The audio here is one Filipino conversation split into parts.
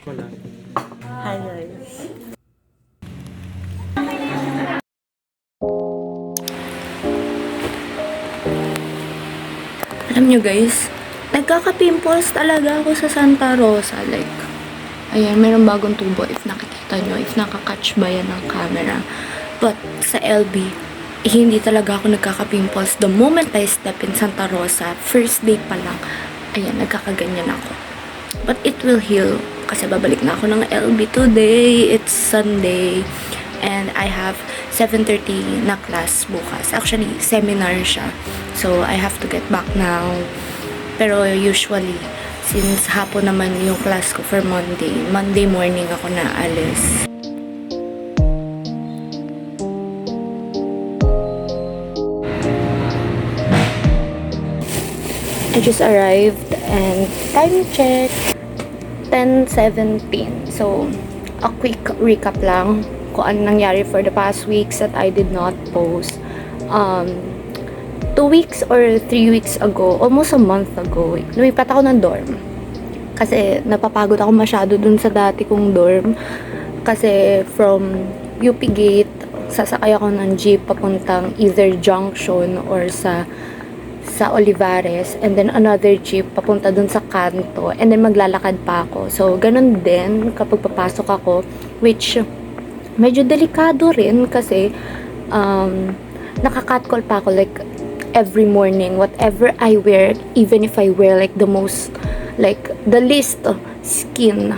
Wala. Hi guys. Alam nyo guys, nagkaka-pimples talaga ako sa Santa Rosa. Like, ayan, mayroong bagong tubo if nakikita nyo, if nakakatch ba yan ng camera. But sa LB, hindi talaga ako nagkaka-pimples. The moment I step in Santa Rosa, first day pa lang, ayan, nagkakaganyan ako. But it will heal kasi babalik na ako ng LB today. It's Sunday. And I have 7:30 na class bukas. Actually, seminar siya. So, I have to get back now. Pero usually, since hapon naman yung class ko for Monday morning ako naalis. I just arrived and time check 10:17. So, a quick recap lang kung ano nangyari for the past weeks that I did not post. 2 weeks or 3 weeks ago, almost a month ago, lumipat ako ng dorm. Kasi napapagod ako masyado dun sa dati kong dorm. Kasi from UP Gate, sasakay ako ng jeep papuntang either Junction or sa Olivares, and then another jeep papunta dun sa kanto, and then maglalakad pa ako. So, ganun din kapag papasok ako, which medyo delikado rin kasi nakakatcall pa ako like every morning, whatever I wear, even if I wear like the most, like the least skin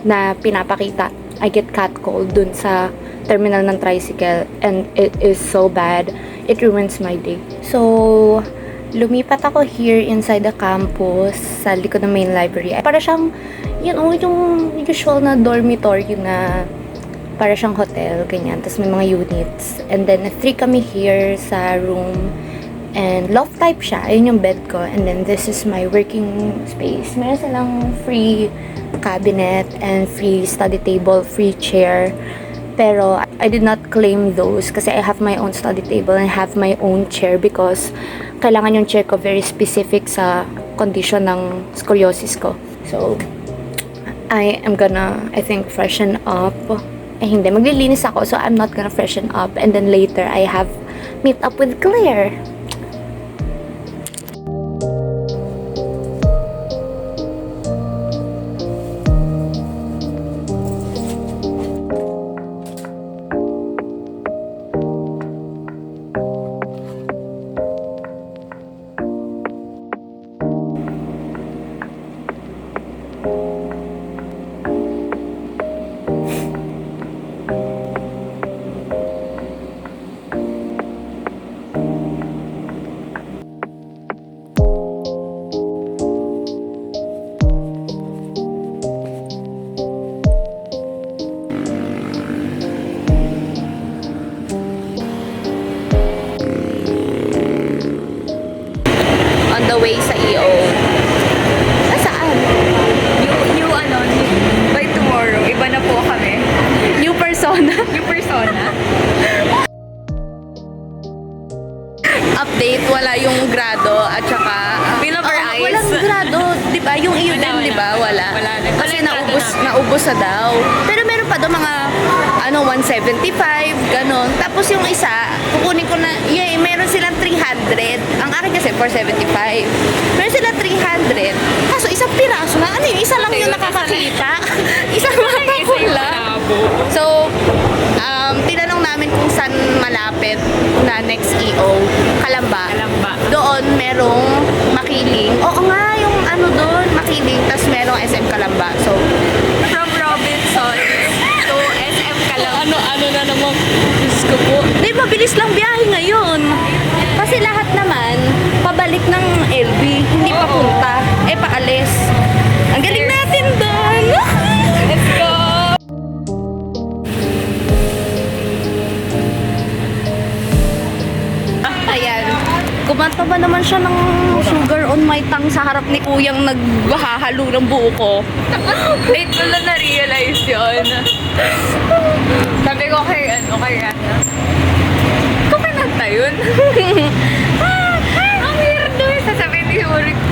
na pinapakita, I get catcalled dun sa terminal ng tricycle, and it is so bad. It ruins my day. So, lumipat ako here inside the campus sa likod ng main library. Para siyang, yung usual na dormitory na para siyang hotel, ganyan. Tapos may mga units. And then, 3 kami here sa room. And loft type siya. Ayun yung bed ko. And then, this is my working space. Meron silang free cabinet and free study table, free chair. Pero I did not claim those kasi I have my own study table and I have my own chair because kailangan yung chair ko very specific sa condition ng scoliosis ko. So, I am gonna, I think, freshen up. Hindi, maglilinis ako, so I'm not gonna freshen up. And then later, I have meet up with Claire. On the way sa EO. Saan? New by tomorrow, iba na po kami. New persona. New persona. Update, wala yung grado at saka Pinapar eyes. walang grado, 'di ba? Yung iyo din, 'di ba? Wala. Wala na. Kasi Wala yung grado naubos na daw. Pero meron pa daw mga 175, ganon. Tapos yung isa, kukunin ko na, meron silang 300. Ang akin kasi 475. Meron silang 300. Kaso isang piraso na. Ano yung isa lang yung nakakakita? Isang mata ko lang. So, tinanong namin kung saan malapit na next EO. Kalamba. Doon merong Makiling. Oo nga, yung doon, Makiling. Tapos merong SM Kalamba. So, From Robinson to SM Calamba. ano na naman. Diyos ko po. Di, mabilis lang biyahe ngayon. Kasi lahat naman, pabalik ng LB. Hindi papunta. Paalis. Ang galing natin doon. Let's go! Ayan. Kumanta ba naman siya ng Sugar on My Tongue sa harap ni Kuyang nagbahahalo ng buo ko? Late ko lang na-realize yun. Sabi ko kay ito kinanta yun? Ang weirdo eh. Sasabihin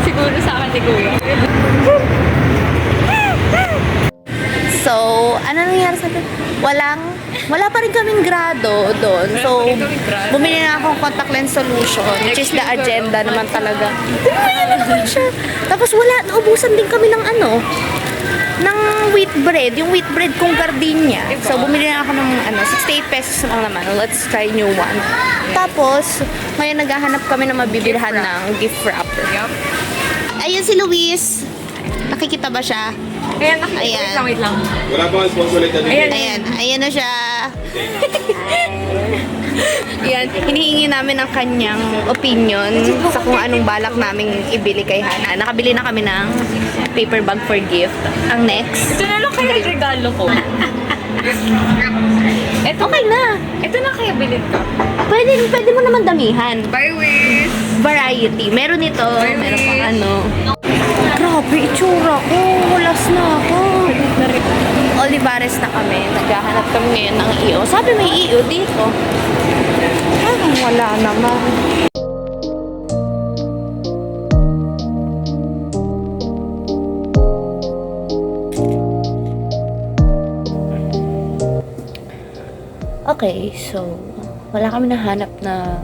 siguro sa akin ni Kuya. wala pa rin kaming grado doon. So, Wala pa rin kaming grado. bumili na akong contact lens solution, which is the agenda naman talaga. Bumili naman siya. Tapos naubusan din kami ng ng wheat bread, yung wheat bread kong gardenia. Diba? So, bumili na ako ng 68 pesos lang naman. Let's try new one. Tapos, ngayon naghahanap kami na mabibilhan Gift wrap. ng gift wrapper. Yup. Ayun si Luis. Nakikita ba siya? Ayan, Ayan. wait lang. Wala pa nga sponsor ulit Ayan. Ayan na siya. Yan, hinihingi namin ang kanyang opinion sa kung anong balak naming ibili kay Hana. Nakabili na kami ng paper bag for gift. Ang next. Ito na lang kaya yung regalo ko. Ito, Okay na. ito na kaya bilhin ko. Pwede mo naman damihan. Bye, Wiz! Variety. Meron ito. Ay, Meron pang wait. Grabe, itsura ko. Hulas na ako. Olivares na kami. Naghahanap kami ngayon ng iyo. Sabi may iyo dito. Parang wala naman. Okay, so wala kami nahanap na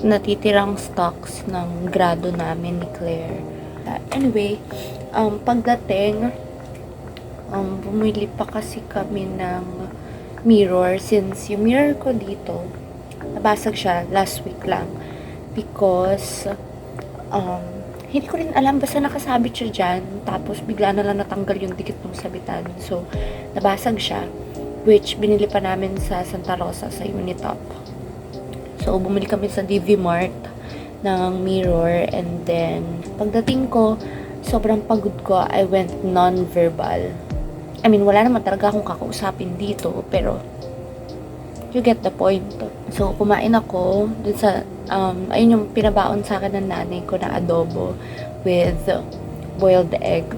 natitirang stocks ng grado namin ni Claire. Anyway, pagdating, bumili pa kasi kami ng mirror since yung mirror ko dito, nabasag siya last week lang because hindi ko rin alam, basta nakasabit siya dyan tapos bigla na lang natanggal yung dikit ng sabitan, so nabasag siya, which binili pa namin sa Santa Rosa sa Unitop. So, bumili kami sa DV Mart ng mirror, and then, pagdating ko, sobrang pagod ko, I went non-verbal. I mean, wala naman talaga akong kakausapin dito, pero, you get the point. So, kumain ako, dun sa, ayun yung pinabaon sa akin ng nanay ko na adobo with boiled egg.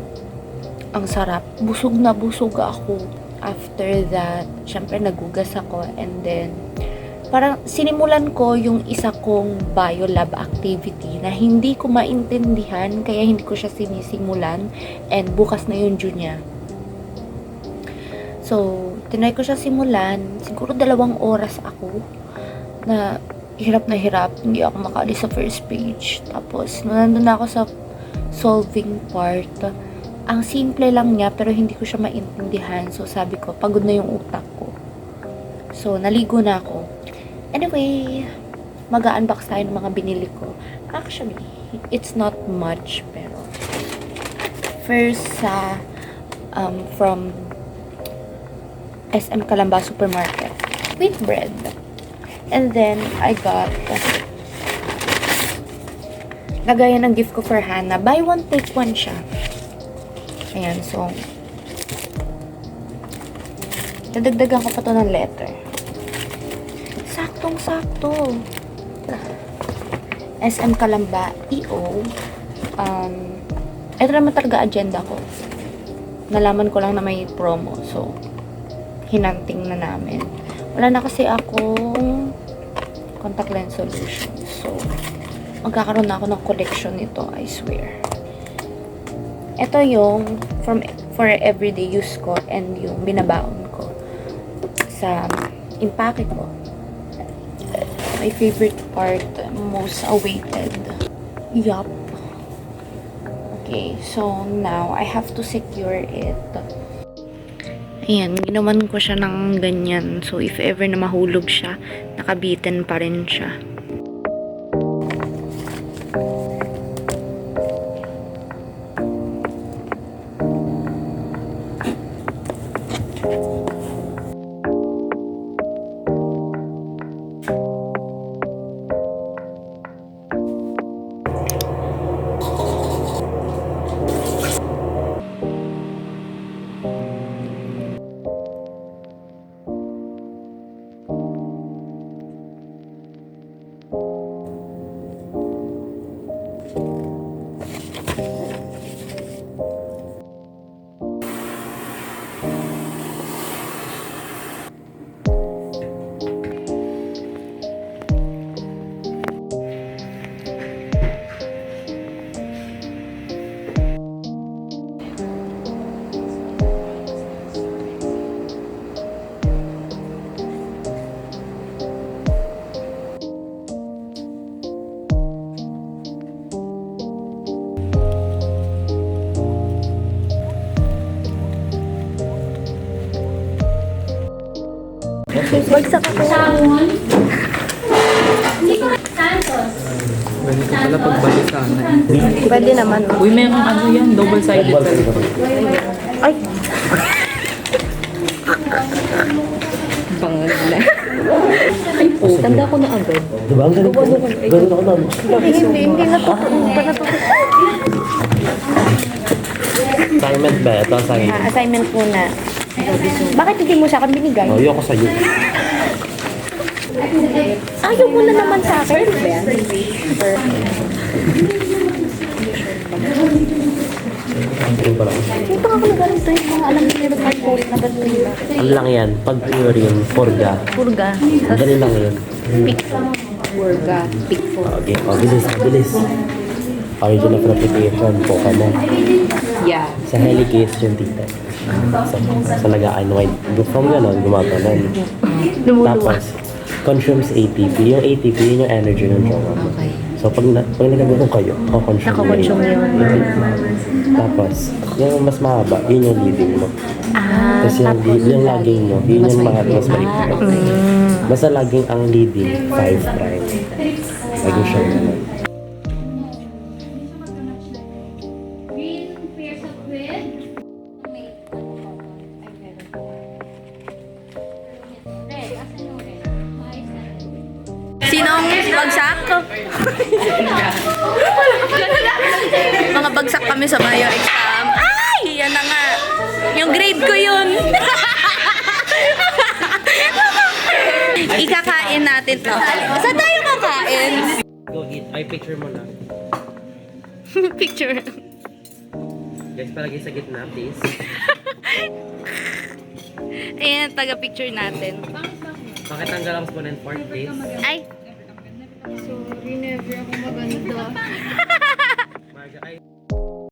Ang sarap. Busog na busog ako. After that, syempre nagugas ako, and then, parang sinimulan ko yung isa kong biolab activity na hindi ko maintindihan, kaya hindi ko siya sinisimulan, and bukas na yung due niya. So, tinry ko siya simulan, siguro 2 oras ako na hirap, hindi ako makaalis sa first page. Tapos, nandun na ako sa solving part. Ang simple lang niya, pero hindi ko siya maintindihan. So, sabi ko, pagod na yung utak ko. So, naligo na ako. Anyway, mag-unbox tayo ng mga binili ko. Actually, it's not much, pero first from SM Calamba Supermarket, wheat bread. And then, I got lagayan ng gift ko for Hana. Buy one, take one siya. Ayan, so dadagdagan ko pa to ng letter. Saktong-sakto. SM Calamba, EO. Ito naman talaga agenda ko. Nalaman ko lang na may promo. So, hinanting na namin. Wala na kasi akong contact lens solution. So, magkakaroon na ako ng collection nito, I swear. Ito yung for everyday use ko and yung binabaon ko sa impake ko. My favorite part, most awaited. Yup. Okay, so now I have to secure it. Ayan, ginawan ko siya ng ganyan. So if ever na mahulog siya, nakabitin pa rin siya. Bagsak ako. Ganito pala pagbalikan. Pwede naman. Uy, may ano yan, double-sided. Ay, Bangla. tanda ko na agad. Diba? Ang galing ko. Ganun ako naman. Hindi na to. Assignment ba? Ito assignment. Assignment muna. Bakit hindi mo sa akin binigay? Oh, ayoko sa'yo. Ayaw mo na naman sa akin. Ito pala. Dito ako nag-ganito yung mga alam niyo yung hardcore na ganito. Ano lang yan? Pag urine, purga. Purga. Dali lang yun. Purga. Pick for. Okay, bilis, bilis. Origin of replication po ka mo. Yeah. Sa helicase yung tita. Sa nag-unwind. From gano'n, gumaganon. Tapos, consumes ATP. Yung ATP, yun yung energy ng jowa mo. Okay. So, pag nagagano kayo, nakakonsume Nakakonsume yun. Tapos, yung mas mahaba, yun yung leading mo. Ah, Kasi yung lagging mo, yun yung mga mas maikli. Basta laging ang leading, 5 prime. Laging siya naman. Green pairs of red. Red, asan yung red? Sinong bagsak? Mga bagsak kami sa bio exam. Ay! Yan na nga. Yung grade ko yun. Ikakain natin to. Saan tayo kakain? Go eat. Ay, picture mo na. Picture. Guys, palagi sa gitna, please. Ayan, taga-picture natin. Pakitanggal ang spoon and fork, please. Ay! Sorry, never ako maganda. Marga, ay,